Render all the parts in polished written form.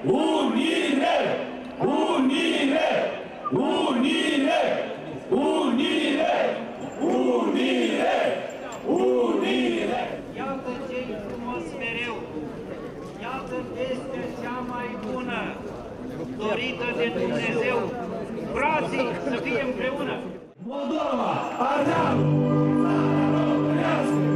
Unire! Unire! Unire! Unire! Unire! Unire! Iată ce-i frumos mereu, iată vestea cea mai bună, dorită de Dumnezeu. Frații, să fie împreună! Moldova, Ardealul, țara românească!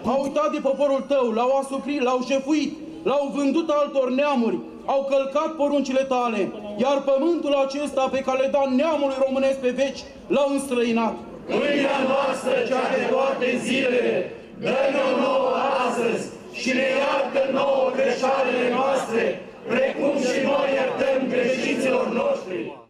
Au uitat de poporul tău, l-au asuprit, l-au jefuit, l-au vândut altor neamuri, au călcat poruncile tale, iar pământul acesta pe care le da neamului românesc pe veci, l-au înstrăinat. Pâinea noastră, cea de toate zilele, dă-ne-o nouă astăzi și ne iartă nouă greșalele noastre, precum și noi iertăm greșiților noștri.